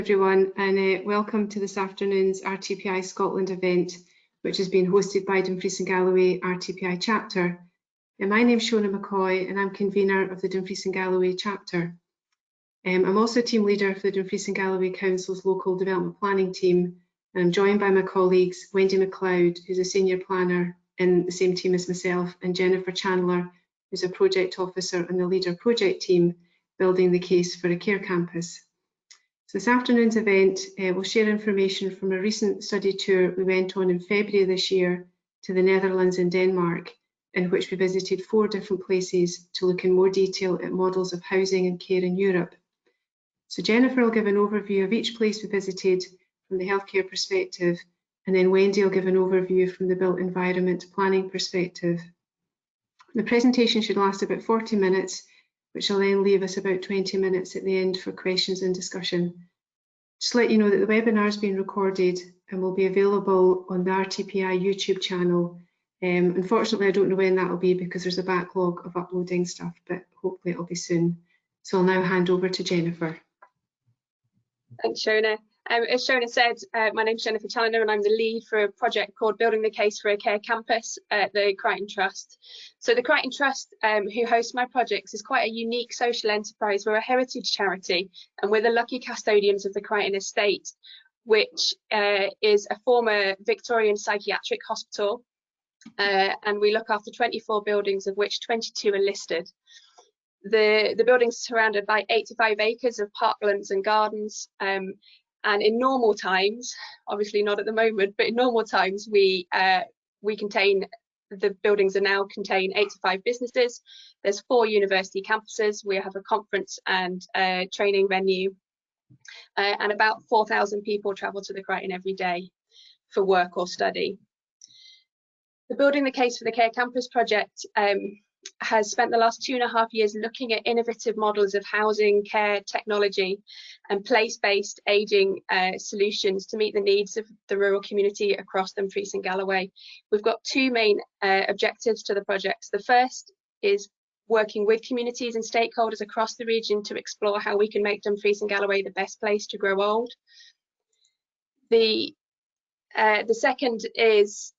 Everyone, and welcome to this afternoon's RTPI Scotland event, which has been hosted by Dumfries and Galloway RTPI chapter. My name is Shona McCoy and I'm convener of the Dumfries and Galloway chapter. I'm also team leader for the Dumfries and Galloway Council's local development planning team, and I'm joined by my colleagues Wendy MacLeod, who's a senior planner in the same team as myself, and Jennifer Chandler, who's a project officer on the leader project team, building the case for a care campus. So this afternoon's event will share information from a recent study tour we went on in February this year to the Netherlands and Denmark, in which we visited 4 different places to look in more detail at models of housing and care in Europe. So Jennifer will give an overview of each place we visited from the healthcare perspective, and then Wendy will give an overview from the built environment planning perspective. The presentation should last about 40 minutes, which will then leave us about 20 minutes at the end for questions and discussion. Just to let you know that the webinar is being recorded and will be available on the RTPI YouTube channel. Unfortunately, I don't know when that will be because there's a backlog of uploading stuff, but hopefully it'll be soon. So I'll now hand over to Jennifer. Thanks, Shona. As Shona said, my name's Jennifer Chandler and I'm the lead for a project called Building the Case for a Care Campus at the Crichton Trust. So the Crichton Trust, who hosts my projects, is quite a unique social enterprise. We're a heritage charity and we're the lucky custodians of the Crichton estate, which is a former Victorian psychiatric hospital. And we look after 24 buildings, of which 22 are listed. The buildings are surrounded by 85 acres of parklands and gardens. And in normal times, obviously not at the moment, but in normal times, the buildings are now contain 85 businesses. There's 4 university campuses. We have a conference and training venue, and about 4,000 people travel to the Crichton every day for work or study. The Building the Case for the Care Campus project has spent the last 2.5 years looking at innovative models of housing, care, technology and place-based ageing solutions to meet the needs of the rural community across Dumfries and Galloway. We've got 2 main objectives to the projects. The first is working with communities and stakeholders across the region to explore how we can make Dumfries and Galloway the best place to grow old. The second is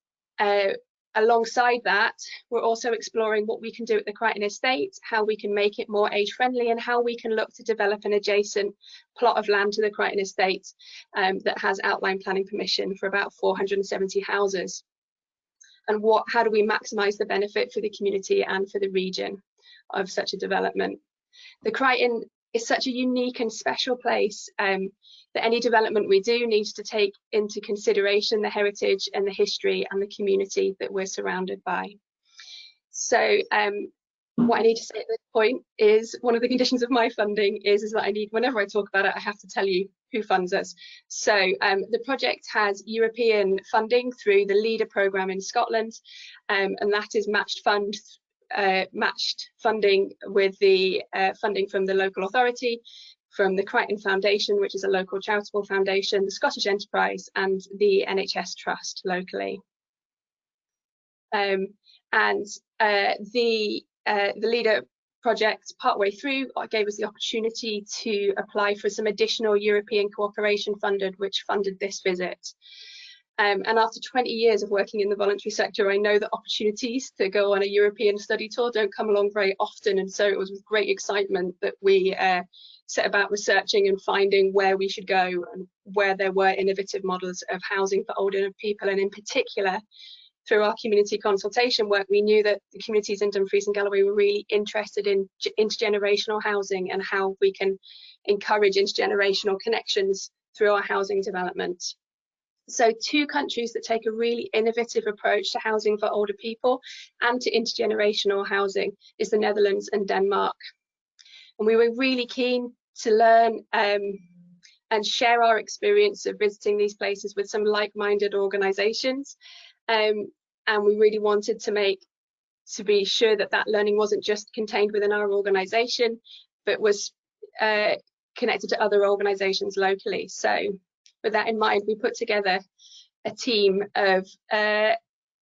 alongside that, we're also exploring what we can do at the Crichton estate, how we can make it more age friendly and how we can look to develop an adjacent plot of land to the Crichton estate that has outline planning permission for about 470 houses. And how do we maximise the benefit for the community and for the region of such a development? The Crichton is such a unique and special place that any development we do needs to take into consideration the heritage and the history and the community that we're surrounded by. So what I need to say at this point is one of the conditions of my funding is that I need, whenever I talk about it, I have to tell you who funds us. So the project has European funding through the LEADER programme in Scotland, and that is matched funding with the funding from the local authority, from the Crichton Foundation, which is a local charitable foundation, the Scottish Enterprise and the NHS Trust locally. The LEADER project partway through gave us the opportunity to apply for some additional European cooperation which funded this visit. And after 20 years of working in the voluntary sector, I know that opportunities to go on a European study tour don't come along very often. And so it was with great excitement that we set about researching and finding where we should go and where there were innovative models of housing for older people. And in particular, through our community consultation work, we knew that the communities in Dumfries and Galloway were really interested in intergenerational housing and how we can encourage intergenerational connections through our housing development. So 2 countries that take a really innovative approach to housing for older people and to intergenerational housing is the Netherlands and Denmark. And we were really keen to learn and share our experience of visiting these places with some like-minded organisations. And we really wanted to be sure that that learning wasn't just contained within our organisation, but was connected to other organisations locally. So with that in mind, we put together a team of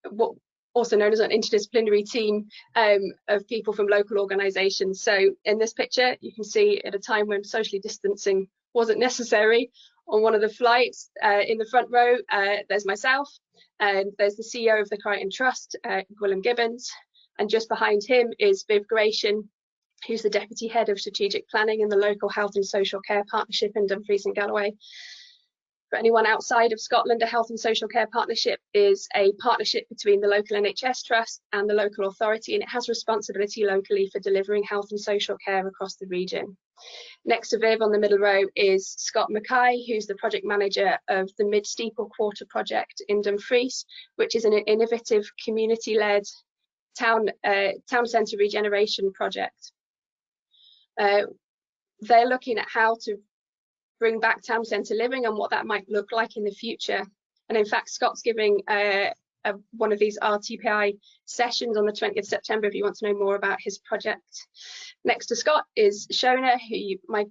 what also known as an interdisciplinary team of people from local organisations. So in this picture, you can see at a time when socially distancing wasn't necessary, on one of the flights. In the front row, there's myself, and there's the CEO of the Crichton Trust, Gwilym Gibbons, and just behind him is Viv Gratian, who's the Deputy Head of Strategic Planning in the local Health and Social Care Partnership in Dumfries and Galloway. For anyone outside of Scotland, a Health and Social Care Partnership is a partnership between the local NHS Trust and the local authority, and it has responsibility locally for delivering health and social care across the region. Next to Viv on the middle row is Scott McCoy, who's the project manager of the Midsteeple Quarter project in Dumfries, which is an innovative community-led town centre regeneration project. They're looking at how to bring back town centre living and what that might look like in the future. And in fact, Scott's giving one of these RTPI sessions on the 20th September if you want to know more about his project. Next to Scott is Shona, my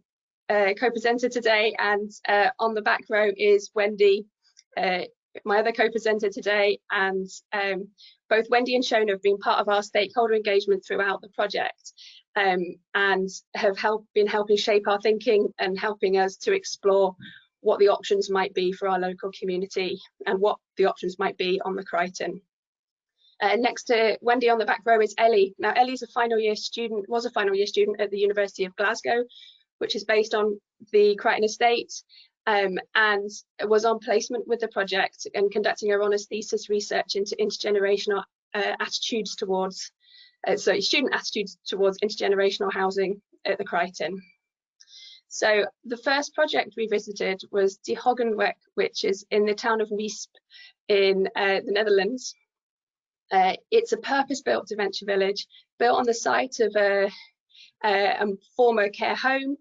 co-presenter today, and on the back row is Wendy, my other co-presenter today, and both Wendy and Shona have been part of our stakeholder engagement throughout the project, and have been helping shape our thinking and helping us to explore what the options might be for our local community and what the options might be on the Crichton. Next to Wendy on the back row is Ellie. Now Ellie's was a final year student at the University of Glasgow, which is based on the Crichton estate, and was on placement with the project and conducting her honours thesis research into intergenerational attitudes towards student attitudes towards intergenerational housing at the Crichton. So the first project we visited was the Hogenweck, which is in the town of Weesp in the Netherlands. It's a purpose-built dementia village built on the site of a former care home.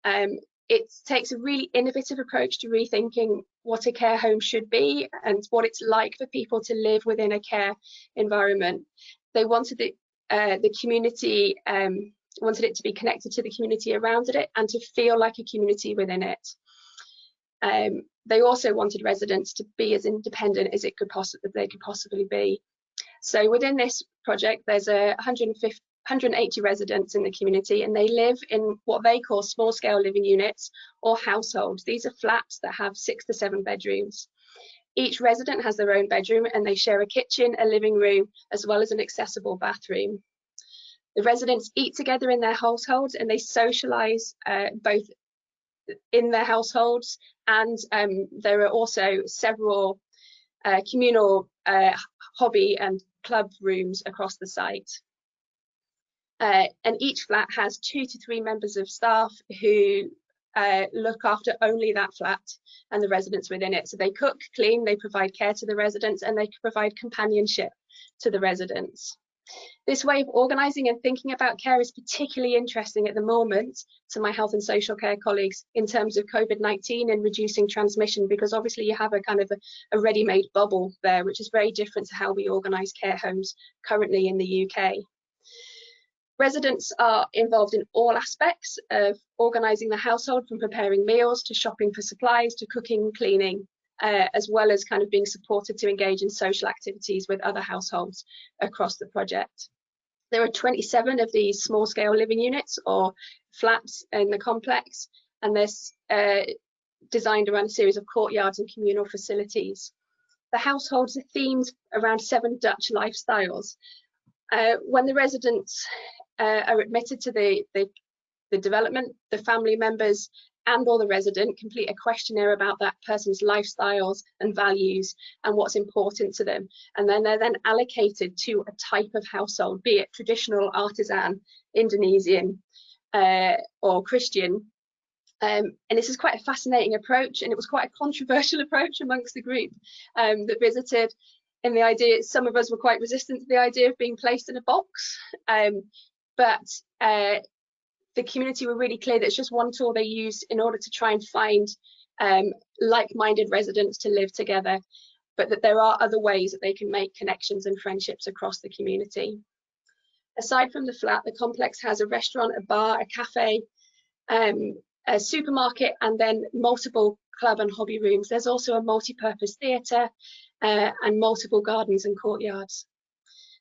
It takes a really innovative approach to rethinking what a care home should be and what it's like for people to live within a care environment. They wanted the community, wanted it to be connected to the community around it and to feel like a community within it. They also wanted residents to be as independent as they could possibly be. So within this project, there's 180 residents in the community, and they live in what they call small-scale living units or households. These are flats that have 6 to 7 bedrooms. Each resident has their own bedroom, and they share a kitchen, a living room, as well as an accessible bathroom. The residents eat together in their households, and they socialise both in their households, and there are also several communal hobby and club rooms across the site. And each flat has 2 to 3 members of staff who look after only that flat and the residents within it. So they cook, clean, they provide care to the residents, and they provide companionship to the residents. This way of organising and thinking about care is particularly interesting at the moment to my health and social care colleagues in terms of COVID-19 and reducing transmission, because obviously you have a kind of a ready-made bubble there, which is very different to how we organise care homes currently in the UK. Residents are involved in all aspects of organising the household, from preparing meals to shopping for supplies to cooking, cleaning, as well as kind of being supported to engage in social activities with other households across the project. There are 27 of these small-scale living units or flats in the complex, and they're designed around a series of courtyards and communal facilities. The households are themed around 7 Dutch lifestyles. When the residents are admitted to the development, the family members and or the resident complete a questionnaire about that person's lifestyles and values and what's important to them, and then they're allocated to a type of household, be it traditional, artisan, Indonesian or Christian. And this is quite a fascinating approach, and it was quite a controversial approach amongst the group that visited. And the idea, some of us were quite resistant to the idea of being placed in a box, but the community were really clear that it's just one tool they use in order to try and find like-minded residents to live together, but that there are other ways that they can make connections and friendships across the community. Aside from the flat, the complex has a restaurant, a bar, a cafe, a supermarket, and then multiple club and hobby rooms. There's also a multi-purpose theatre and multiple gardens and courtyards.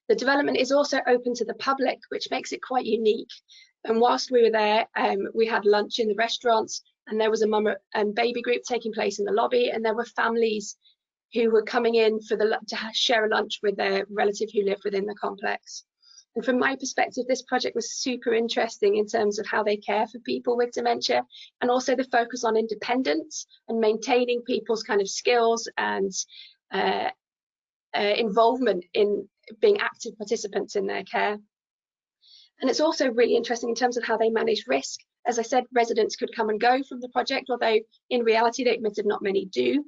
The development is also open to the public, which makes it quite unique. And whilst we were there, we had lunch in the restaurants, and there was a mum and baby group taking place in the lobby, and there were families who were coming in for to share a lunch with their relative who lived within the complex. And from my perspective, this project was super interesting in terms of how they care for people with dementia, and also the focus on independence and maintaining people's kind of skills and involvement in being active participants in their care. And it's also really interesting in terms of how they manage risk. As I said, residents could come and go from the project, although in reality they admitted not many do.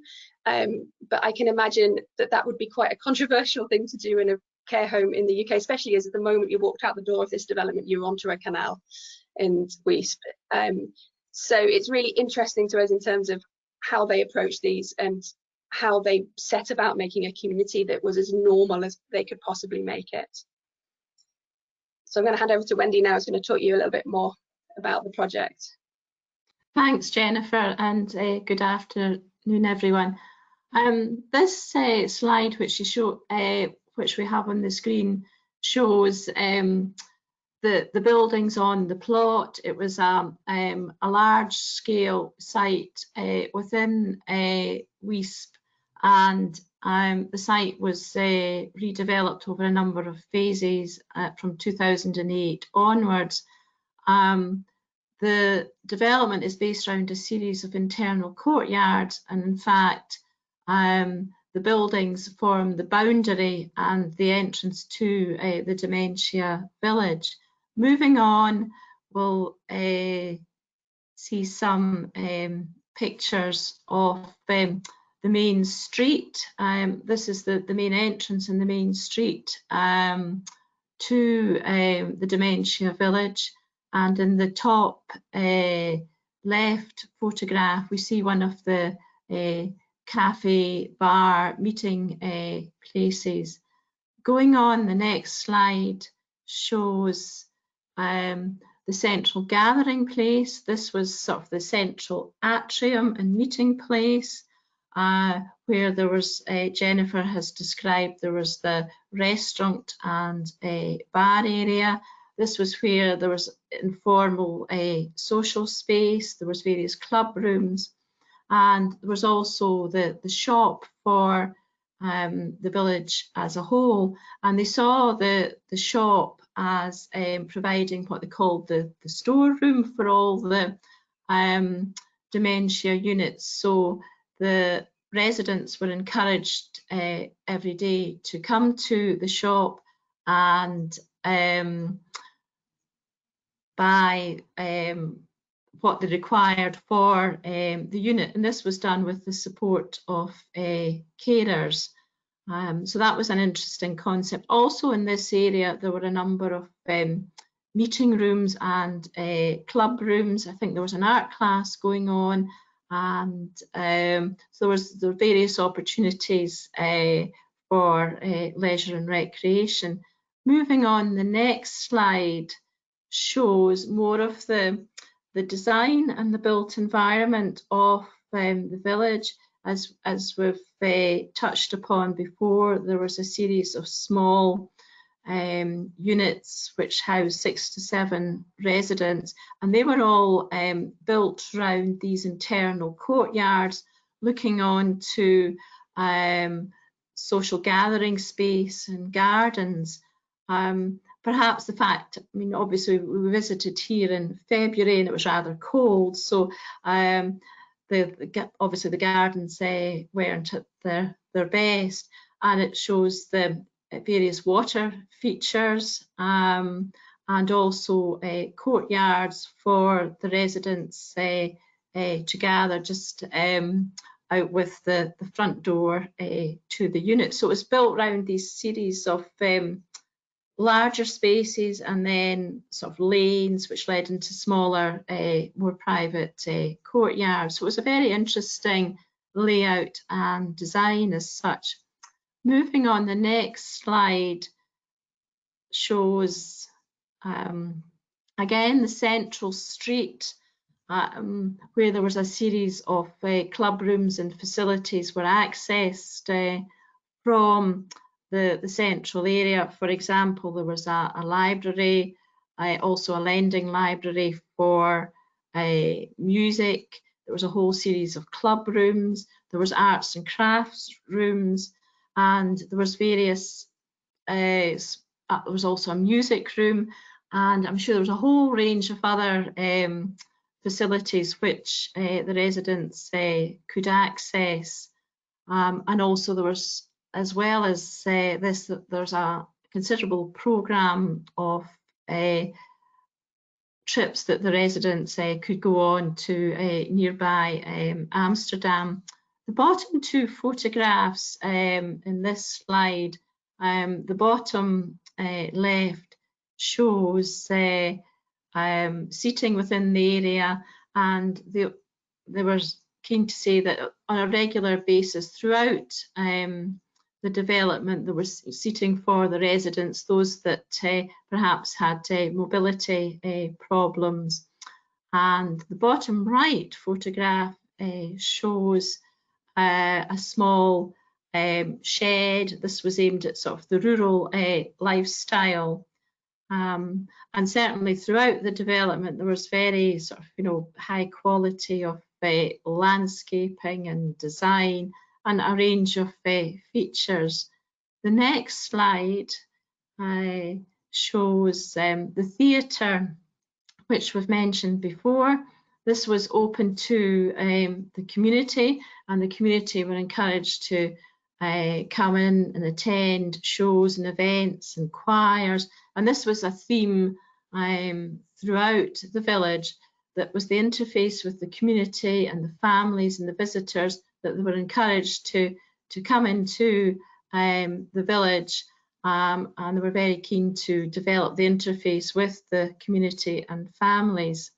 But I can imagine that that would be quite a controversial thing to do in a care home in the UK, especially as at the moment you walked out the door of this development, you're onto a canal in Wisp. So it's really interesting to us in terms of how they approach these and how they set about making a community that was as normal as they could possibly make it. So I'm going to hand over to Wendy now, who's going to talk you a little bit more about the project. Thanks, Jennifer, and good afternoon, everyone. This slide, which we have on the screen, shows the buildings on the plot. It was a large-scale site within Wisp, and the site was redeveloped over a number of phases from 2008 onwards. The development is based around a series of internal courtyards, and in fact the buildings form the boundary and the entrance to the Dementia Village. Moving on, we'll see some pictures of the main street. This is the main entrance in the main street to the Dementia Village. And in the top left photograph, we see one of the cafe, bar, meeting places. Going on, the next slide shows the central gathering place. This was sort of the central atrium and meeting place, where there was, Jennifer has described, there was the restaurant and bar area. This was where there was informal social space, there was various club rooms, and there was also the shop for the village as a whole. And they saw the shop as providing what they called the storeroom for all the dementia units. So the residents were encouraged every day to come to the shop and buy what they required for the unit, and this was done with the support of carers. So that was an interesting concept. Also in this area there were a number of meeting rooms and club rooms. I think there was an art class going on, and so there were various opportunities for leisure and recreation. Moving on, the next slide shows more of the design and the built environment of the village. As we've touched upon before, there was a series of small units which housed 6 to 7 residents, and they were all built around these internal courtyards, looking on to social gathering space and gardens. Perhaps the fact, I mean, obviously we visited here in February and it was rather cold, so obviously the gardens weren't at their best, and it shows the various water features and also courtyards for the residents to gather just out with the front door to the unit. So it was built around these series of larger spaces and then sort of lanes which led into smaller, more private courtyards. So it was a very interesting layout and design as such. Moving on, the next slide shows again the central street where there was a series of club rooms and facilities were accessed from the central area. For example, there was a library, also a lending library for music, there was a whole series of club rooms, there was arts and crafts rooms, and there was various, there was also a music room, and I'm sure there was a whole range of other facilities which the residents could access. And also there was, as well as this, there's a considerable programme of trips that the residents could go on to nearby Amsterdam. The bottom two photographs in this slide, the bottom left shows seating within the area, and they were keen to say that on a regular basis throughout the development there was seating for the residents, those that perhaps had mobility problems. And the bottom right photograph shows a small shed. This was aimed at sort of the rural lifestyle. And certainly throughout the development there was very sort of, high quality of landscaping and design and a range of features. The next slide shows the theatre, which we've mentioned before. This was open to the community, and the community were encouraged to come in and attend shows and events and choirs. And this was a theme throughout the village, that was the interface with the community and the families and the visitors, that they were encouraged to come into the village, and they were very keen to develop the interface with the community and families.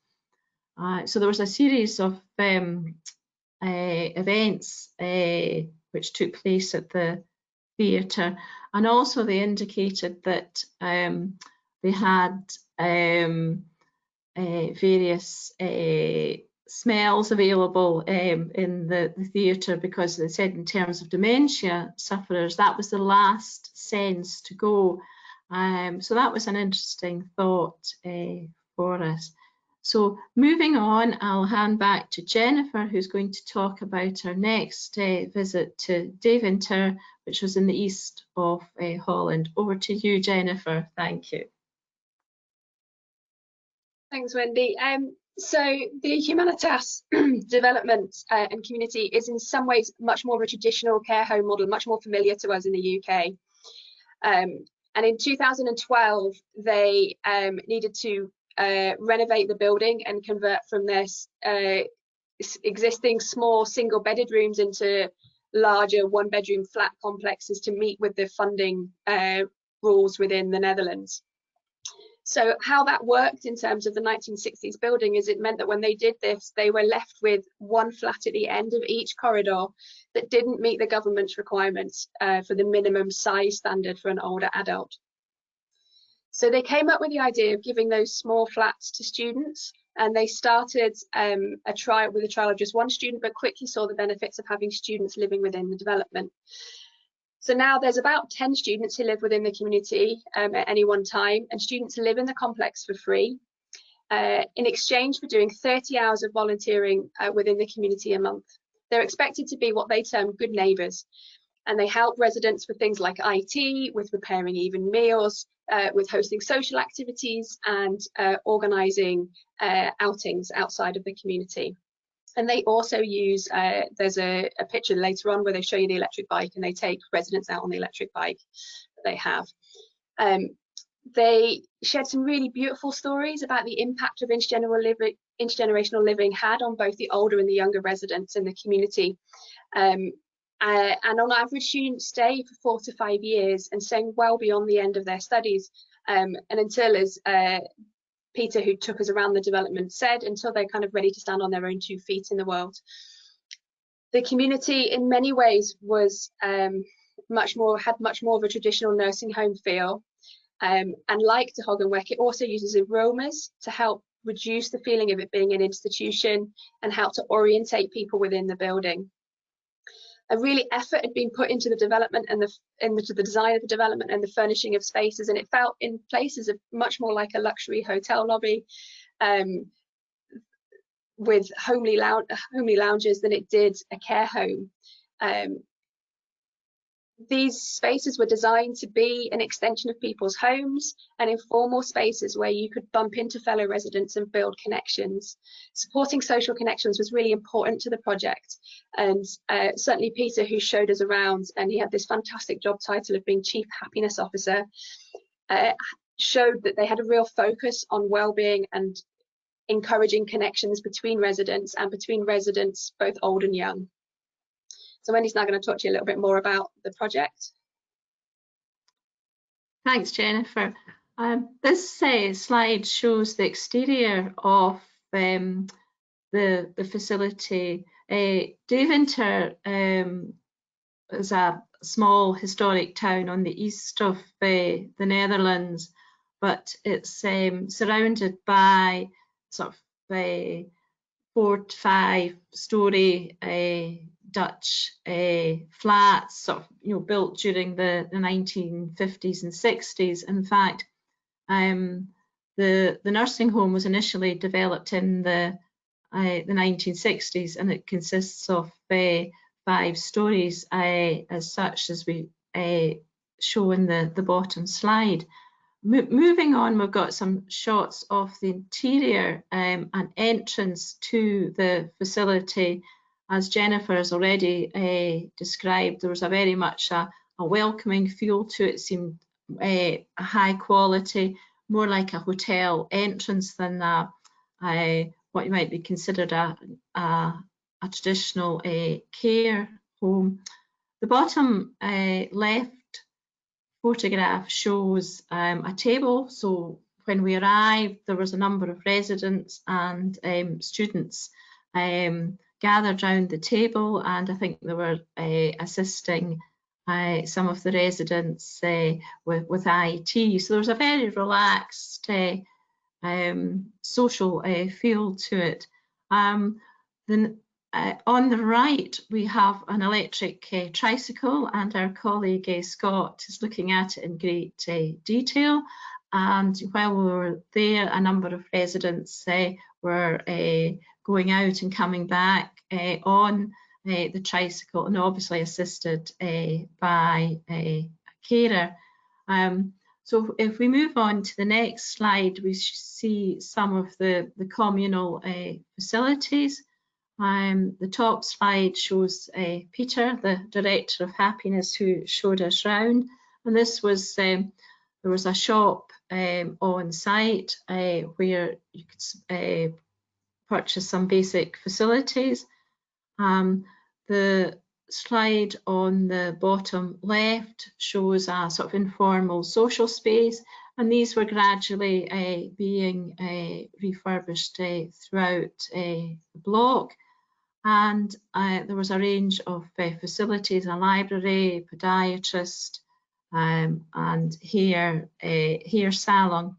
So there was a series of events which took place at the theatre, and also they indicated that they had various smells available in the theatre, because they said in terms of dementia sufferers that was the last sense to go. So that was an interesting thought for us. So moving on, I'll hand back to Jennifer, who's going to talk about our next visit to Deventer, which was in the east of Holland. Over to you, Jennifer. Thank you. Thanks, Wendy. So the Humanitas development and community is in some ways much more of a traditional care home model, much more familiar to us in the UK. And in 2012, they needed to renovate the building and convert from this existing small single-bedded rooms into larger one-bedroom flat complexes to meet with the funding rules within the Netherlands. So how that worked in terms of the 1960s building is it meant that when they did this, they were left with one flat at the end of each corridor that didn't meet the government's requirements for the minimum size standard for an older adult. So they came up with the idea of giving those small flats to students, and they started a trial of just one student, but quickly saw the benefits of having students living within the development. So now there's about 10 students who live within the community at any one time, and students live in the complex for free in exchange for doing 30 hours of volunteering within the community a month. They're expected to be what they term good neighbours, and they help residents with things like IT, with preparing even meals, with hosting social activities and organising outings outside of the community. And they also use, there's a picture later on where they show you the electric bike, and they take residents out on the electric bike that they have. They shared some really beautiful stories about the impact of intergenerational living had on both the older and the younger residents in the community. And on average, students stay for 4 to 5 years and staying well beyond the end of their studies. And until, as Peter, who took us around the development, said, until they're kind of ready to stand on their own 2 feet in the world. The community in many ways was had much more of a traditional nursing home feel. And like the Hogenweck, it also uses aromas to help reduce the feeling of it being an institution and help to orientate people within the building. A really effort had been put into the development and into the design of the development and the furnishing of spaces, and it felt in places much more like a luxury hotel lobby. with homely lounges than it did a care home. These spaces were designed to be an extension of people's homes and informal spaces where you could bump into fellow residents and build connections. Supporting social connections was really important to the project, and certainly Peter, who showed us around, and he had this fantastic job title of being Chief Happiness Officer, showed that they had a real focus on well-being and encouraging connections between residents and between residents both old and young. So Wendy's now going to talk to you a little bit more about the project. Thanks, Jennifer. This slide shows the exterior of the facility. Deventer is a small historic town on the east of the Netherlands, but it's surrounded by sort of 4 to 5 story Dutch flats, sort of, built during the 1950s and 60s. In fact, the nursing home was initially developed in the 1960s, and it consists of 5 stories as such, as we show in the bottom slide. Moving on, we've got some shots of the interior and entrance to the facility. As Jennifer has already described, there was a very much a welcoming feel to it. It seemed a high quality, more like a hotel entrance than what you might be considered a traditional care home. The bottom left photograph shows a table. So when we arrived, there was a number of residents and students gathered around the table, and I think they were assisting some of the residents with IT. So there was a very relaxed social feel to it. Then on the right, we have an electric tricycle, and our colleague Scott is looking at it in great detail. And while we were there, a number of residents were going out and coming back on the tricycle, and obviously assisted by a carer. So if we move on to the next slide, we see some of the communal facilities. The top slide shows Peter, the Director of Happiness, who showed us round. And this was, there was a shop on site where you could purchase some basic facilities. The slide on the bottom left shows a sort of informal social space, and these were gradually being refurbished throughout the block. And there was a range of facilities, a library, podiatrist, and hair salon.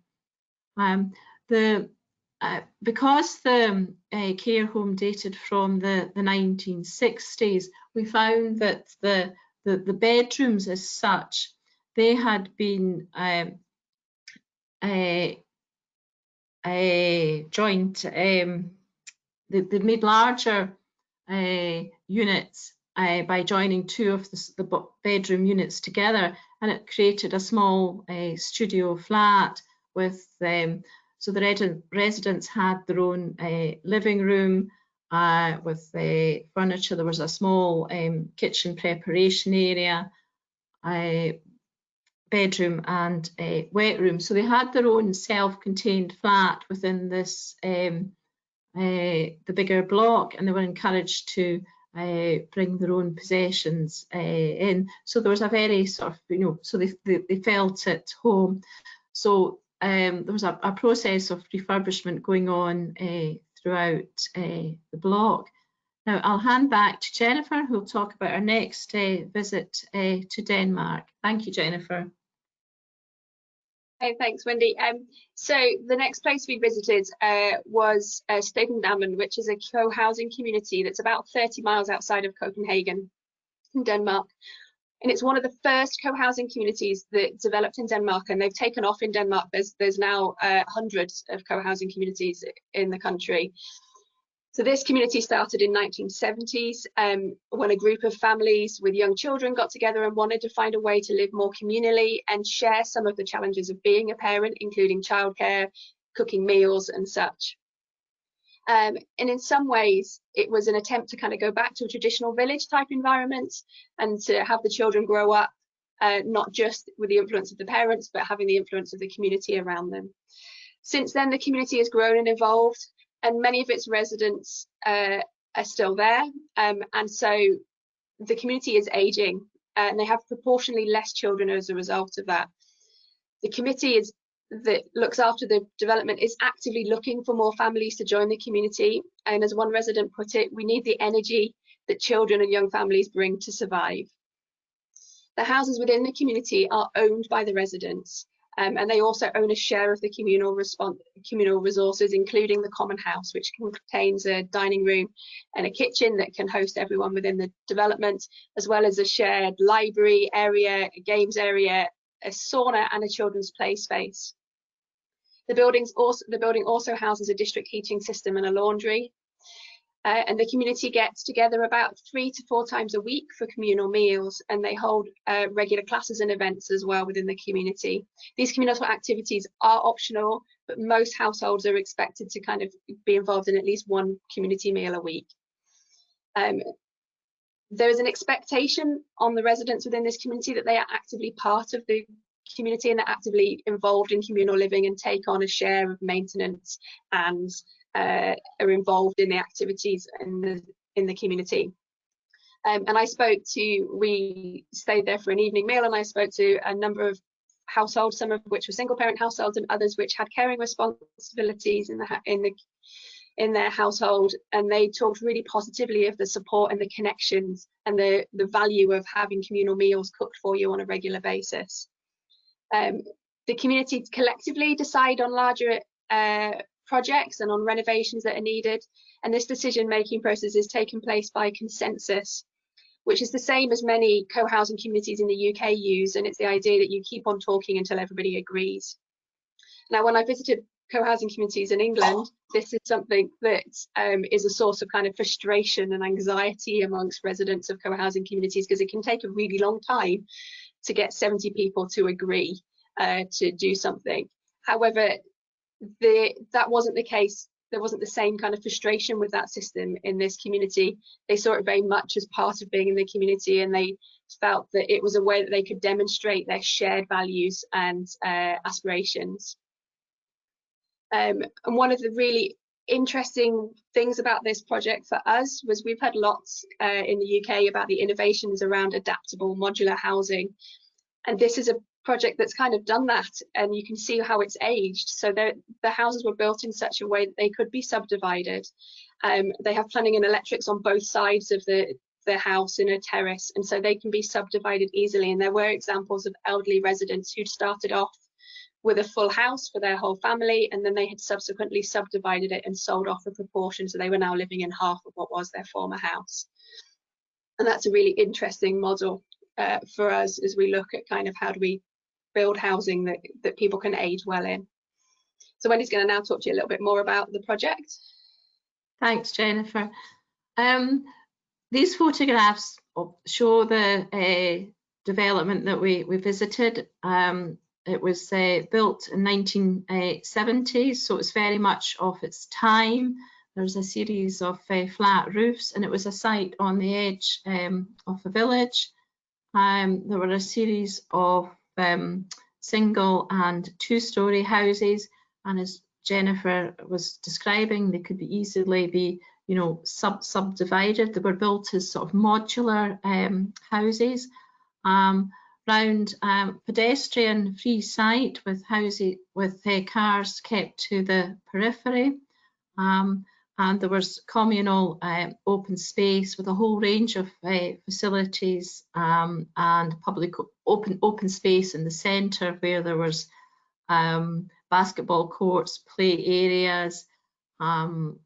Because the care home dated from the 1960s, we found that the bedrooms as such, they had been joint. They made larger units by joining 2 of the bedroom units together, and it created a small studio flat with so the residents had their own living room with furniture. There was a small kitchen preparation area, bedroom and wet room. So they had their own self-contained flat within this the bigger block, and they were encouraged to bring their own possessions in. So there was a very sort of, so they felt at home. So there was a process of refurbishment going on throughout the block. Now I'll hand back to Jennifer, who'll talk about our next visit to Denmark. Thank you, Jennifer. Hey, thanks, Wendy. So the next place we visited was Stedendammen, which is a co-housing community that's about 30 miles outside of Copenhagen in Denmark. And it's one of the first co-housing communities that developed in Denmark, and they've taken off in Denmark. There's now hundreds of co-housing communities in the country. So this community started in 1970s when a group of families with young children got together and wanted to find a way to live more communally and share some of the challenges of being a parent, including childcare, cooking meals and such. And in some ways, it was an attempt to kind of go back to a traditional village type environment and to have the children grow up not just with the influence of the parents, but having the influence of the community around them. Since then, the community has grown and evolved, and many of its residents are still there. And so the community is aging, and they have proportionally less children as a result of that. The committee that looks after the development is actively looking for more families to join the community. And as one resident put it, we need the energy that children and young families bring to survive. The houses within the community are owned by the residents, and they also own a share of the communal resources, including the common house, which contains a dining room and a kitchen that can host everyone within the development, as well as a shared library area, a games area, a sauna and a children's play space. The building also houses a district heating system and a laundry. And the community gets together about 3 to 4 times a week for communal meals, and they hold regular classes and events as well within the community. These communal activities are optional, but most households are expected to kind of be involved in at least one community meal a week. There is an expectation on the residents within this community that they are actively part of the community and they're actively involved in communal living and take on a share of maintenance and are involved in the activities in the community. And we stayed there for an evening meal, and I spoke to a number of households, some of which were single parent households and others which had caring responsibilities in their household, and they talked really positively of the support and the connections and the value of having communal meals cooked for you on a regular basis. The community collectively decide on larger projects and on renovations that are needed, and this decision-making process is taken place by consensus, which is the same as many co-housing communities in the UK use, and it's the idea that you keep on talking until everybody agrees. Now, when I visited co-housing communities in England, this is something that is a source of kind of frustration and anxiety amongst residents of co-housing communities, because it can take a really long time to get 70 people to agree to do something. However, that wasn't the case. There wasn't the same kind of frustration with that system in this community. They saw it very much as part of being in the community, and they felt that it was a way that they could demonstrate their shared values and aspirations. And one of the really interesting things about this project for us was we've had lots in the UK about the innovations around adaptable modular housing, and this is a project that's kind of done that, and you can see how it's aged. So the houses were built in such a way that they could be subdivided. They have plumbing and electrics on both sides of the house in a terrace, and so they can be subdivided easily. And there were examples of elderly residents who'd started off with a full house for their whole family, and then they had subsequently subdivided it and sold off a proportion, so they were now living in half of what was their former house. And that's a really interesting model for us as we look at kind of how do we build housing that people can age well in. So Wendy's going to now talk to you a little bit more about the project. Thanks, Jennifer. These photographs show the development that we visited. It was built in 1970s, so it's very much of its time. There's a series of flat roofs, and it was a site on the edge of a village. There were a series of single and two-storey houses, and as Jennifer was describing, they could easily be, subdivided. They were built as sort of modular houses. Round pedestrian-free site with houses with cars kept to the periphery, and there was communal open space with a whole range of facilities and public open space in the centre, where there was basketball courts, play areas,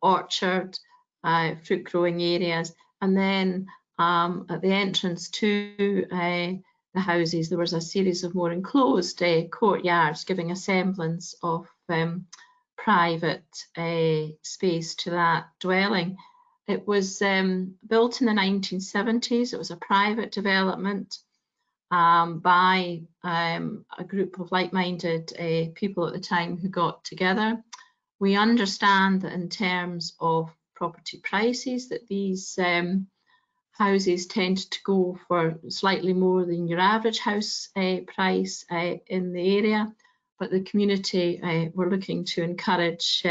orchard, fruit growing areas, and then at the entrance to the houses there was a series of more enclosed courtyards, giving a semblance of private space to that dwelling. It was built in the 1970s. It was a private development by a group of like-minded people at the time who got together. We understand that in terms of property prices, that these houses tend to go for slightly more than your average house price in the area, but the community were looking to encourage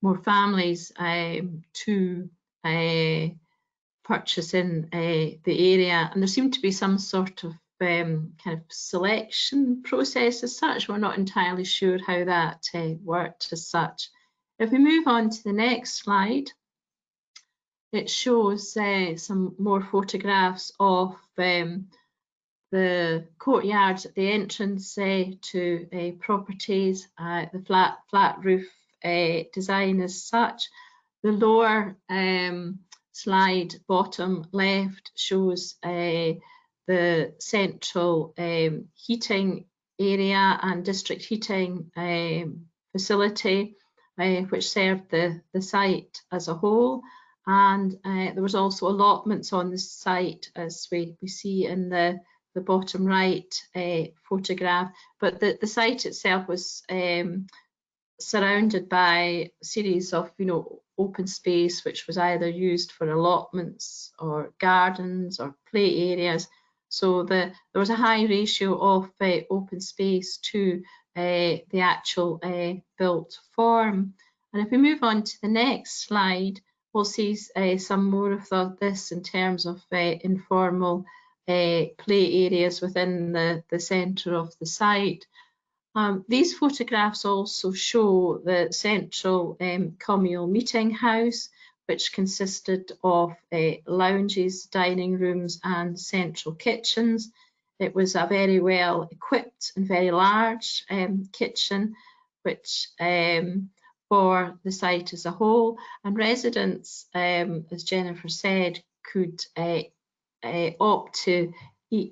more families to purchase in the area, and there seemed to be some sort of kind of selection process as such. We're not entirely sure how that worked as such. If we move on to the next slide, it shows some more photographs of the courtyards at the entrance to properties, the flat roof design as such. The lower slide, bottom left, shows the central heating area and district heating facility, which served the site as a whole. And there was also allotments on the site, as we see in the bottom right photograph. But the site itself was surrounded by a series of, open space, which was either used for allotments or gardens or play areas. So there was a high ratio of open space to the actual built form. And if we move on to the next slide, we'll see some more of this in terms of informal play areas within the centre of the site. These photographs also show the central communal meeting house, which consisted of lounges, dining rooms and central kitchens. It was a very well equipped and very large kitchen, which for the site as a whole, and residents, as Jennifer said, could opt to be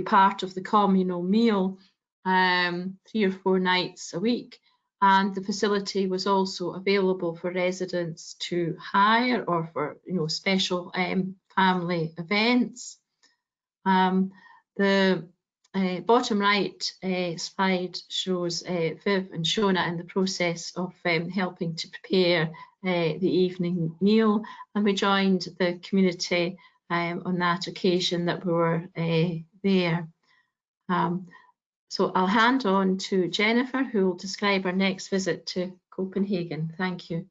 part of the communal meal 3 or 4 nights a week, and the facility was also available for residents to hire or for special family events. The bottom right slide shows Viv and Shona in the process of helping to prepare the evening meal, and we joined the community on that occasion that we were there. So I'll hand on to Jennifer, who will describe our next visit to Copenhagen. Thank you.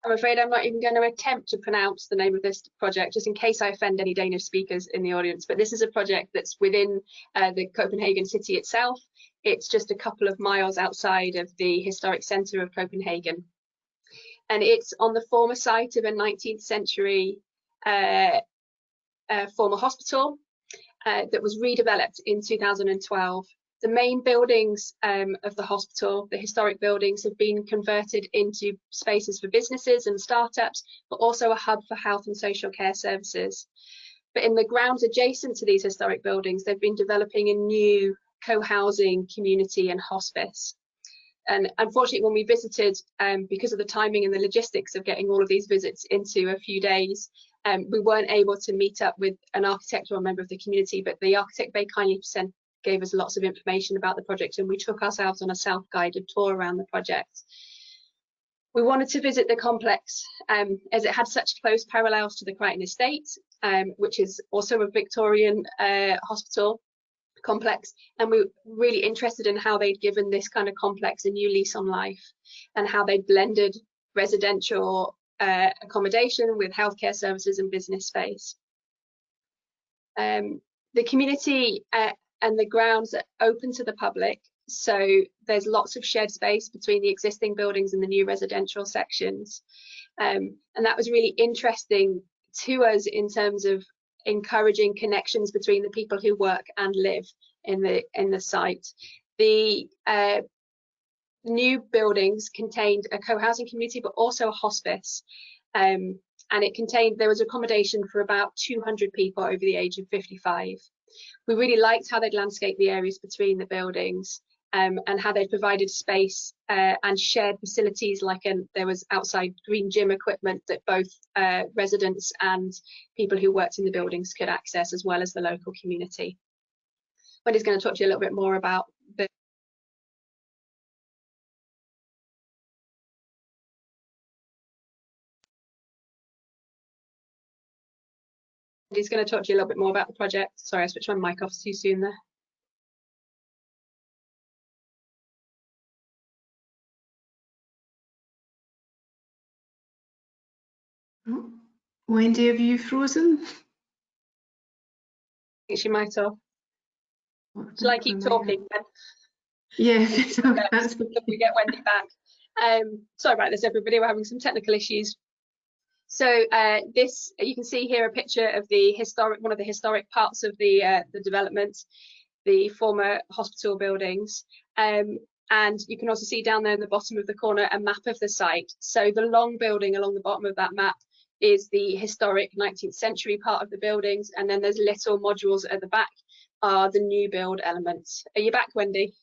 I'm afraid I'm not even going to attempt to pronounce the name of this project, just in case I offend any Danish speakers in the audience. But this is a project that's within the Copenhagen city itself. It's just a couple of miles outside of the historic centre of Copenhagen. And it's on the former site of a 19th century former hospital that was redeveloped in 2012. The main buildings of the hospital, the historic buildings, have been converted into spaces for businesses and startups, but also a hub for health and social care services. But in the grounds adjacent to these historic buildings, they've been developing a new co-housing community and hospice. And unfortunately, when we visited, because of the timing and the logistics of getting all of these visits into a few days, we weren't able to meet up with an architect or a member of the community, but the architect very kindly gave us lots of information about the project, and we took ourselves on a self-guided tour around the project. We wanted to visit the complex as it had such close parallels to the Crichton estate, which is also a Victorian hospital complex, and we were really interested in how they'd given this kind of complex a new lease on life, and how they blended residential accommodation with healthcare services and business space. The community and the grounds are open to the public, so there's lots of shared space between the existing buildings and the new residential sections, and that was really interesting to us in terms of encouraging connections between the people who work and live in the site. The new buildings contained a co-housing community, but also a hospice, and there was accommodation for about 200 people over the age of 55. We really liked how they'd landscaped the areas between the buildings, and how they provided space and shared facilities, like there was outside green gym equipment that both residents and people who worked in the buildings could access, as well as the local community. Wendy's going to talk to you a little bit more about the Wendy's going to talk to you a little bit more about the project. Sorry, I switched my mic off too soon there. Oh, Wendy, have you frozen? I think she might have. Oh, Shall I keep talking then? Yeah, That's okay. We get Wendy back. Sorry about this, everybody. We're having some technical issues. So this, you can see here a picture of the one of the historic parts of the development, the former hospital buildings. And you can also see down there in the bottom of the corner a map of the site. So the long building along the bottom of that map is the historic 19th century part of the buildings, and then there's little modules at the back are the new build elements. Are you back, Wendy?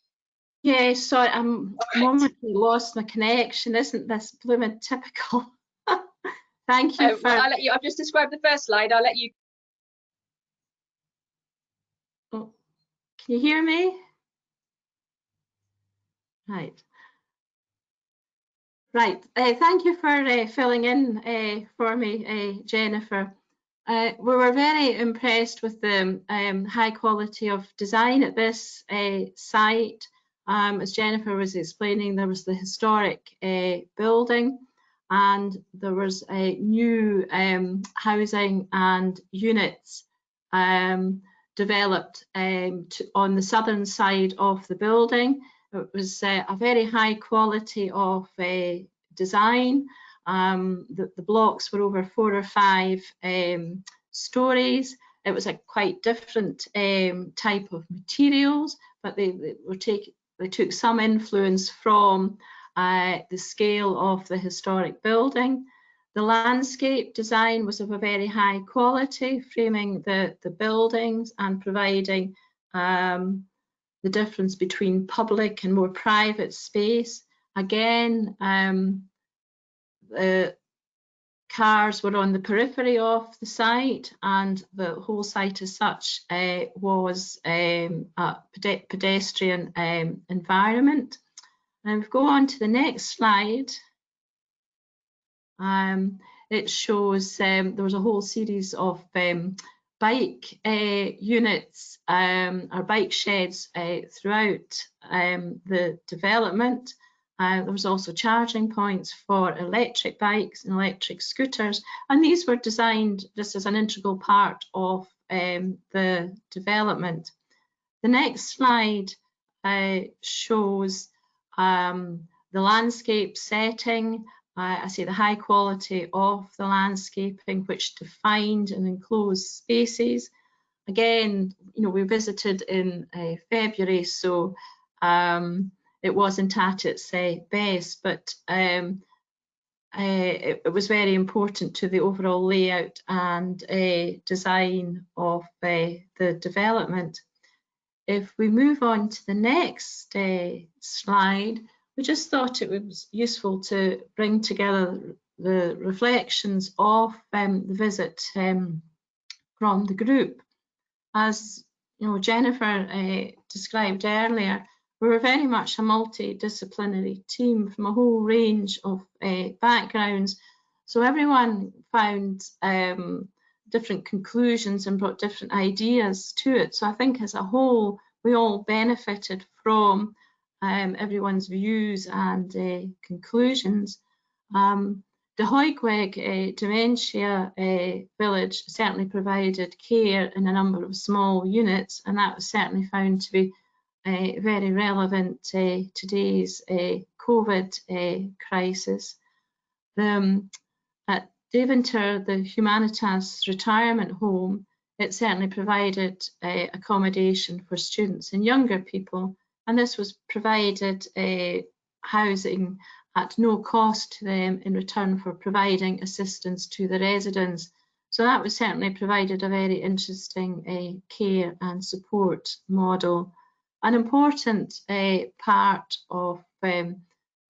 Yeah, sorry, I'm momentarily lost my connection. Isn't this blooming typical? Thank you for... Well, I'll let you, I've just described the first slide. I'll let you... Oh, can you hear me? Right. Right, thank you for filling in for me, Jennifer. We were very impressed with the high quality of design at this site. As Jennifer was explaining, there was the historic building, and there was new housing and units developed on the southern side of the building. It was a very high quality of design. The blocks were over 4 or 5 stories. It was a quite different type of materials, but they took some influence from the scale of the historic building. The landscape design was of a very high quality, framing the buildings and providing the difference between public and more private space. Again, the cars were on the periphery of the site, and the whole site as such was a pedestrian environment. And if we go on to the next slide, it shows there was a whole series of bike units or bike sheds throughout the development. There was also charging points for electric bikes and electric scooters, and these were designed just as an integral part of the development. The next slide shows the landscape setting. I see the high quality of the landscaping, which defined and enclosed spaces. Again, you know, we visited in February, so it wasn't at its best, but it was very important to the overall layout and design of the development. If we move on to the next slide, we just thought it was useful to bring together the reflections of the visit from the group. As you know, Jennifer described earlier, we were very much a multidisciplinary team from a whole range of backgrounds. So everyone found different conclusions and brought different ideas to it. So I think as a whole, we all benefited from everyone's views and conclusions. The Hogenweck Dementia Village certainly provided care in a number of small units, and that was certainly found to be very relevant to today's COVID crisis. At Deventer, the Humanitas retirement home, it certainly provided accommodation for students and younger people, and this was provided housing at no cost to them in return for providing assistance to the residents. So that was certainly provided a very interesting care and support model. An important part of the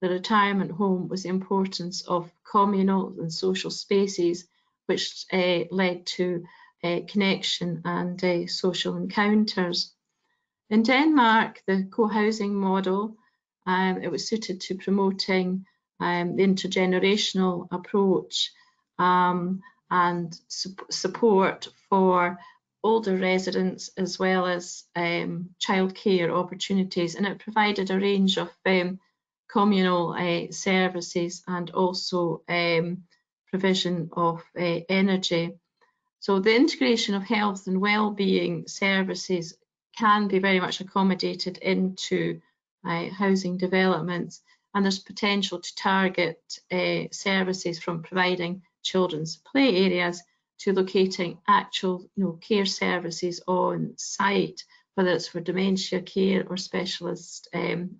retirement home was the importance of communal and social spaces, which led to connection and social encounters. In Denmark, the co-housing model, it was suited to promoting the intergenerational approach and support for older residents, as well as childcare opportunities, and it provided a range of communal services and also provision of energy. So the integration of health and well-being services can be very much accommodated into housing developments, and there's potential to target services from providing children's play areas to locating actual care services on site, whether it's for dementia care or specialist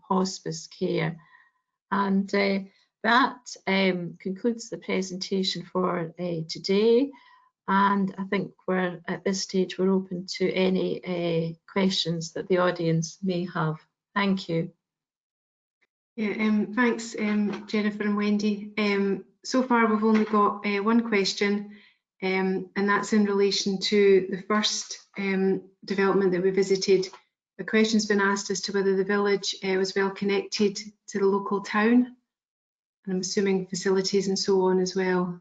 hospice care. And that concludes the presentation for today. And I think we're at this stage, we're open to any questions that the audience may have. Thank you. Yeah, thanks, Jennifer and Wendy. So far, we've only got one question, and that's in relation to the first development that we visited. The question's been asked as to whether the village was well connected to the local town, and I'm assuming facilities and so on as well.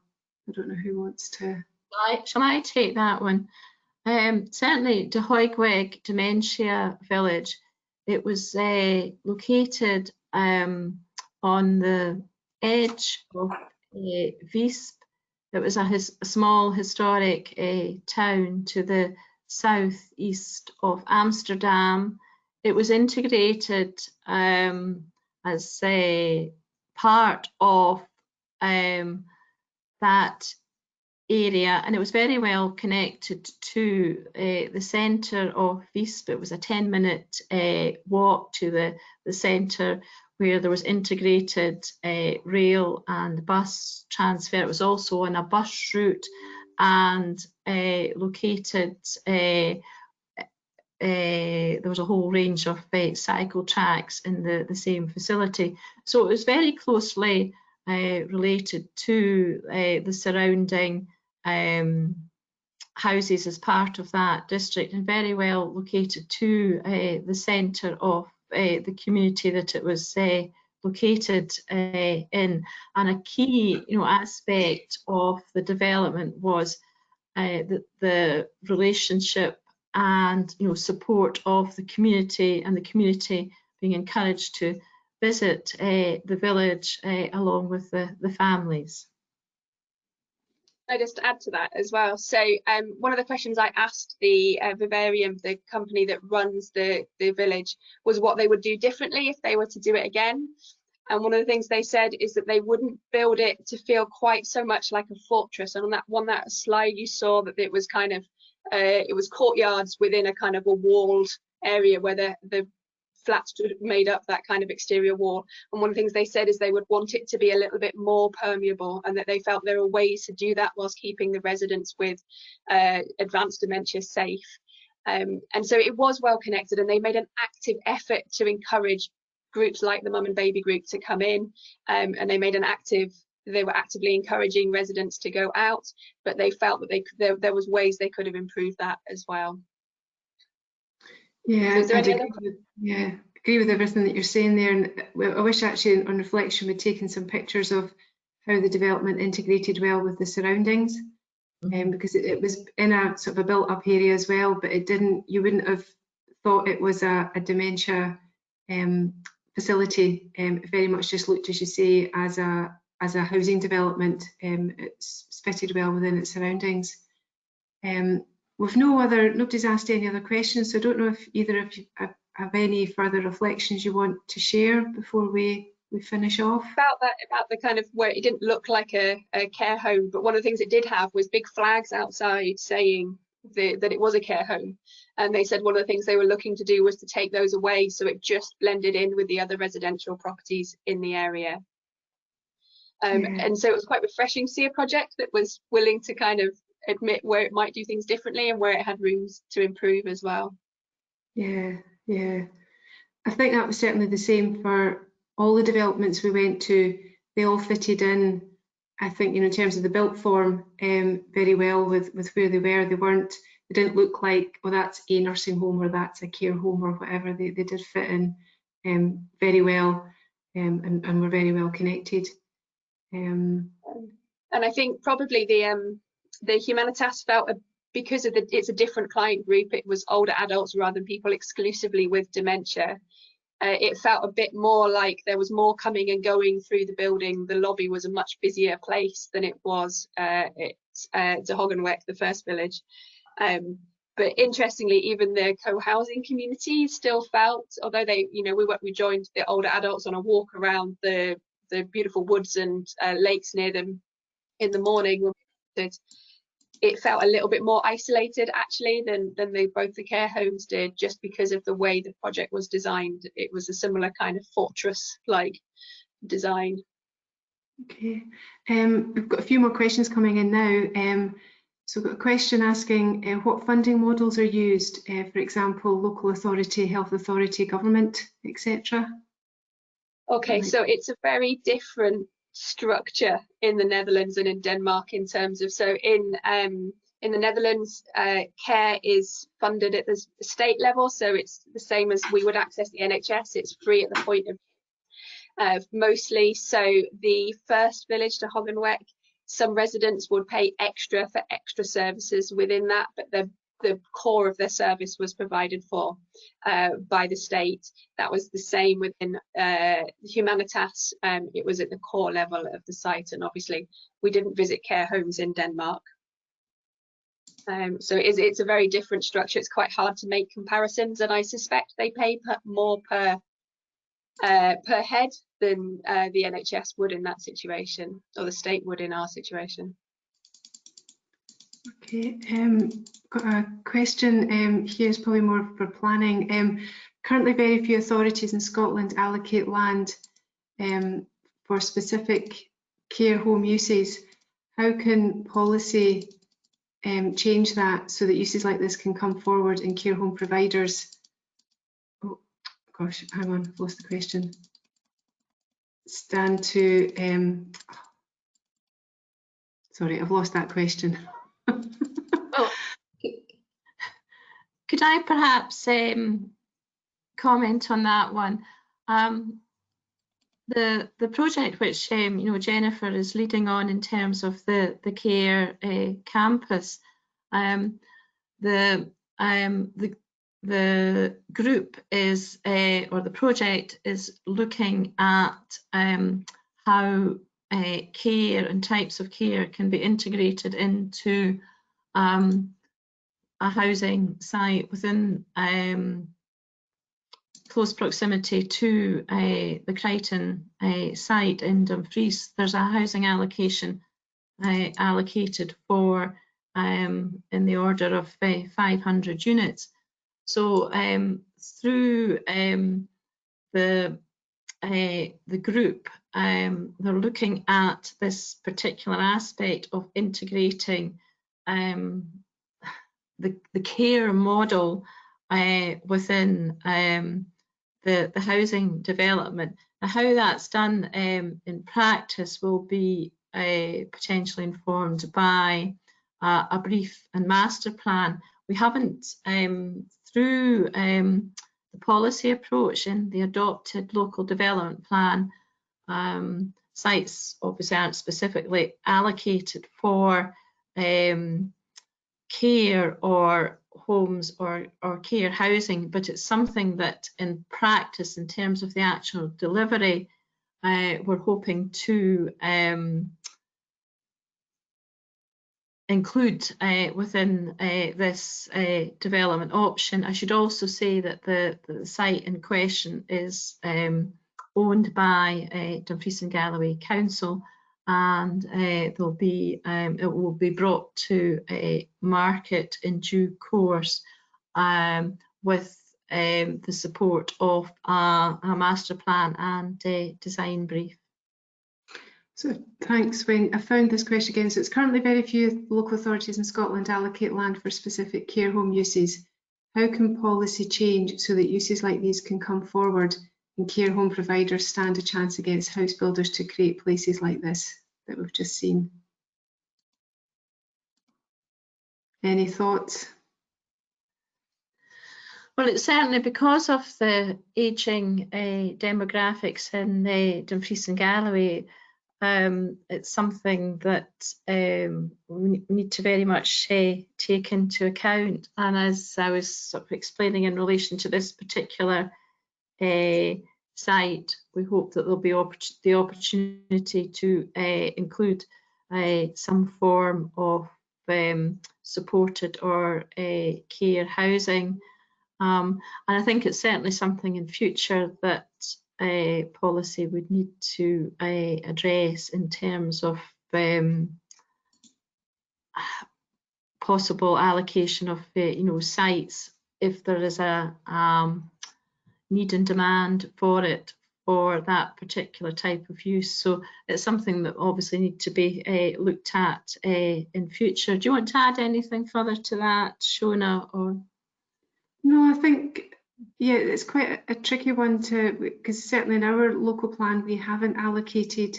I don't know who wants to. Shall I take that one? Certainly, the Hogenweck Dementia Village, it was located on the edge of Visp. It was a small historic town to the southeast of Amsterdam. It was integrated as a part of that area, and it was very well connected to the centre of Visp. It was a 10-minute walk to the centre, where there was integrated rail and bus transfer. It was also on a bus route and located, there was a whole range of cycle tracks in the same facility. So it was very closely related to the surrounding houses as part of that district, and very well located to the centre of the community that it was located in. And a key aspect of the development was the relationship and support of the community, and the community being encouraged to visit the village along with the families. I just add to that as well. So one of the questions I asked the Vivarium, the company that runs the village, was what they would do differently if they were to do it again. And one of the things they said is that they wouldn't build it to feel quite so much like a fortress. And on that slide, you saw that it was kind of it was courtyards within a kind of a walled area where the flats made up that kind of exterior wall. And one of the things they said is they would want it to be a little bit more permeable, and that they felt there were ways to do that whilst keeping the residents with advanced dementia safe. And so it was well connected, and they made an active effort to encourage groups like the mum and baby group to come in, and they were actively encouraging residents to go out, but they felt that there was ways they could have improved that as well. Yeah, so agree with everything that you're saying there, and I wish actually on reflection we'd taken some pictures of how the development integrated well with the surroundings, because it was in a sort of a built-up area as well, but you wouldn't have thought it was a dementia facility. It very much just looked, as you say, as a housing development. It's fitted well within its surroundings. Nobody's asked any other questions, so I don't know if either of you have any further reflections you want to share before we finish off. About the kind of where it didn't look like a care home, but one of the things it did have was big flags outside saying that it was a care home, and they said one of the things they were looking to do was to take those away so it just blended in with the other residential properties in the area. And so it was quite refreshing to see a project that was willing to kind of admit where it might do things differently and where it had rooms to improve as well. Yeah. I think that was certainly the same for all the developments we went to. They all fitted in, I think, in terms of the built form, very well with where they were. They didn't look like, oh, that's a nursing home or that's a care home or whatever. They did fit in very well, and were very well connected. And I think probably the Humanitas felt, because of it's a different client group, it was older adults rather than people exclusively with dementia. It felt a bit more like there was more coming and going through the building. The lobby was a much busier place than it was at Hogenweck, the first village. But interestingly, even the co-housing community still felt, although they, we joined the older adults on a walk around the beautiful woods and lakes near them in the morning. It felt a little bit more isolated actually than both the care homes did, just because of the way the project was designed. It was a similar kind of fortress-like design. Okay, we've got a few more questions coming in now. So we've got a question asking what funding models are used, for example, local authority, health authority, government, etc. Okay, so it's a very different structure in the Netherlands and in Denmark in terms of, so in the Netherlands, care is funded at the state level, so it's the same as we would access the NHS. It's free at the point of mostly. So the first village to Hogenweck, some residents would pay extra for extra services within that, but the core of their service was provided for by the state. That was the same within Humanitas. It was at the core level of the site, and obviously we didn't visit care homes in Denmark. So it's a very different structure. It's quite hard to make comparisons, and I suspect they pay more per head than the NHS would in that situation, or the state would in our situation. Okay, got a question here is probably more for planning. Currently very few authorities in Scotland allocate land for specific care home uses. How can policy change that so that uses like this can come forward in care home providers? Oh gosh, hang on, I've lost the question. Stand to, sorry, I've lost that question. Oh, could I perhaps comment on that one? The project which Jennifer is leading on in terms of the care campus, the group is or the project is looking at how care and types of care can be integrated into a housing site within close proximity to the Crichton site in Dumfries. There's a housing allocation allocated for in the order of 500 units. So through the group, they're looking at this particular aspect of integrating the care model within the housing development. Now, how that's done in practice will be potentially informed by a brief and master plan. We haven't, through the policy approach in the adopted local development plan, sites obviously aren't specifically allocated for care or homes or care housing, but it's something that in practice, in terms of the actual delivery, we're hoping to include within this development option. I should also say that the site in question is owned by Dumfries and Galloway Council, and it will be brought to a market in due course with the support of a master plan and a design brief. So thanks, Wendy. I found this question again. So it's currently very few local authorities in Scotland allocate land for specific care home uses. How can policy change so that uses like these can come forward and care home providers stand a chance against house builders to create places like this that we've just seen? Any thoughts? Well, it's certainly because of the ageing demographics in Dumfries and Galloway. It's something that we need to very much take into account. And as I was sort of explaining in relation to this particular site, we hope that there'll be the opportunity to include some form of supported or care housing. And I think it's certainly something in future that policy would need to address in terms of possible allocation of sites if there is a need and demand for it for that particular type of use. So it's something that obviously need to be looked at in future. Do you want to add anything further to that, Shona? Or no, I think, yeah, it's quite a tricky one because certainly in our local plan we haven't allocated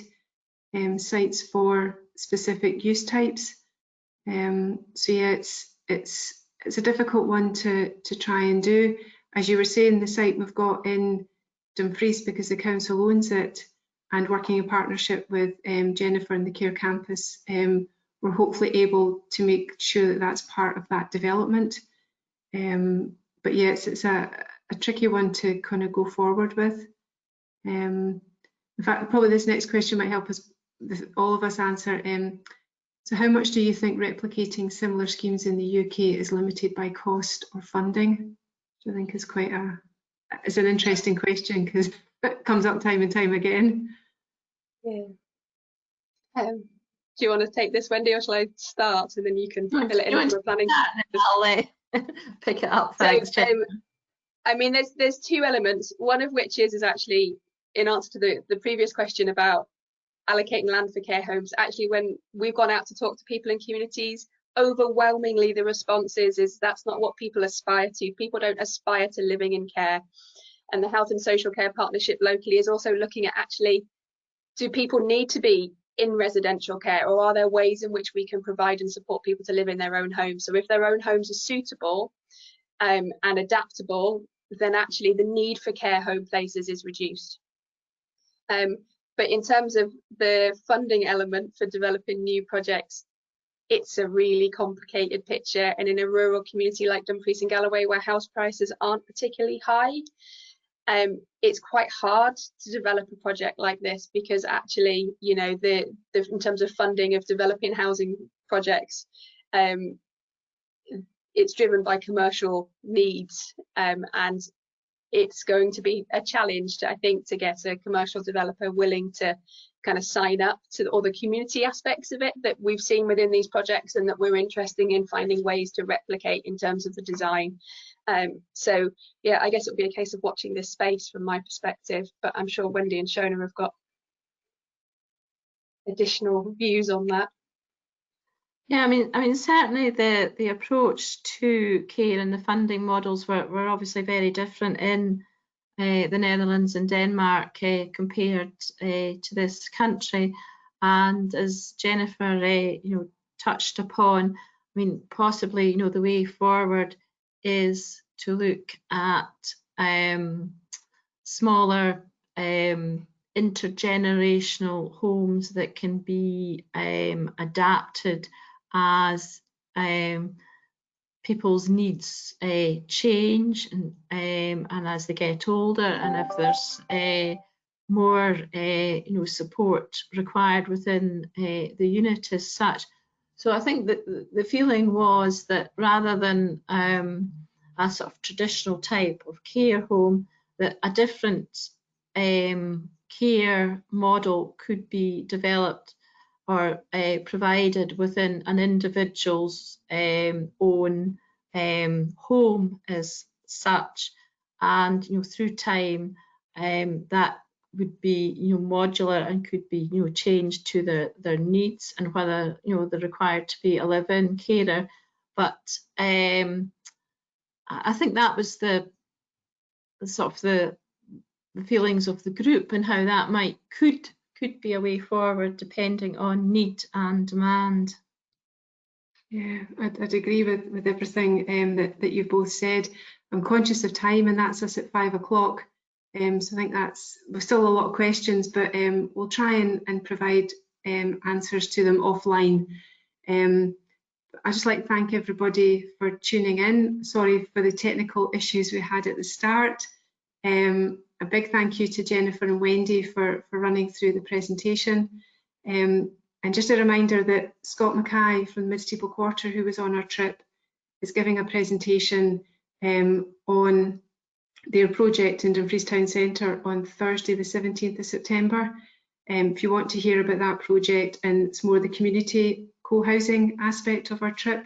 sites for specific use types. So yeah, it's a difficult one to try and do. As you were saying, the site we've got in Dumfries, because the council owns it, and working in partnership with Jennifer and the Care Campus, we're hopefully able to make sure that that's part of that development. But yes, it's a tricky one to kind of go forward with. In fact, probably this next question might help us, all of us answer. So how much do you think replicating similar schemes in the UK is limited by cost or funding? Which I think is quite it's an interesting question because it comes up time and time again. Yeah. Do you want to take this, Wendy, or shall I start and then you can fill it in from a planning? I'll pick it up. Thanks, so, I mean, there's two elements. One of which is actually in answer to the previous question about allocating land for care homes. Actually, when we've gone out to talk to people in communities, overwhelmingly the response is that's not what people aspire to. People don't aspire to living in care. And the Health and Social Care Partnership locally is also looking at actually, do people need to be in residential care, or are there ways in which we can provide and support people to live in their own homes? So if their own homes are suitable and adaptable, then actually the need for care home places is reduced. But in terms of the funding element for developing new projects, it's a really complicated picture. And in a rural community like Dumfries and Galloway, where house prices aren't particularly high, it's quite hard to develop a project like this, because actually, you know, in terms of funding of developing housing projects, it's driven by commercial needs, and it's going to be a challenge, I think, to get a commercial developer willing to kind of sign up to all the community aspects of it that we've seen within these projects and that we're interested in finding ways to replicate in terms of the design. So yeah, I guess it would be a case of watching this space from my perspective, but I'm sure Wendy and Shona have got additional views on that. Yeah, I mean, certainly the approach to care and the funding models were obviously very different in the Netherlands and Denmark compared to this country. And as Jennifer, touched upon, I mean, possibly, the way forward is to look at smaller intergenerational homes that can be adapted as people's needs change and as they get older, and if there's more support required within the unit as such. So I think that the feeling was that rather than a sort of traditional type of care home, that a different care model could be developed or provided within an individual's own home as such, and through time that would be modular and could be changed to their needs and whether they're required to be a live-in carer. But I think that was the sort of the feelings of the group, and how that could be a way forward depending on need and demand. Yeah, I'd agree with everything that you've both said. I'm conscious of time, and that's us at 5 o'clock. So I think we've still a lot of questions, but we'll try and provide answers to them offline. I'd just like to thank everybody for tuning in. Sorry for the technical issues we had at the start. A big thank you to Jennifer and Wendy for running through the presentation. And just a reminder that Scott McCoy from Midsteeple Quarter, who was on our trip, is giving a presentation on their project in Dumfries Town Centre on Thursday the 17th of September. If you want to hear about that project, and it's more the community co-housing aspect of our trip,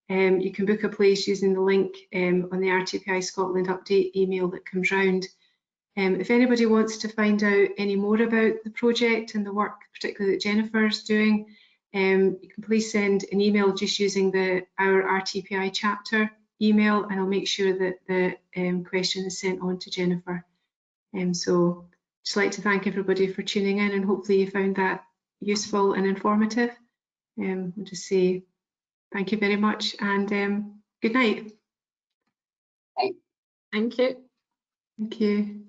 you can book a place using the link on the RTPI Scotland update email that comes round. If anybody wants to find out any more about the project and the work particularly that Jennifer's doing, you can please send an email just using our RTPI chapter email, and I'll make sure that the question is sent on to Jennifer. So just like to thank everybody for tuning in, and hopefully you found that useful and informative. I'll just say thank you very much, and good night. Thank you. Thank you.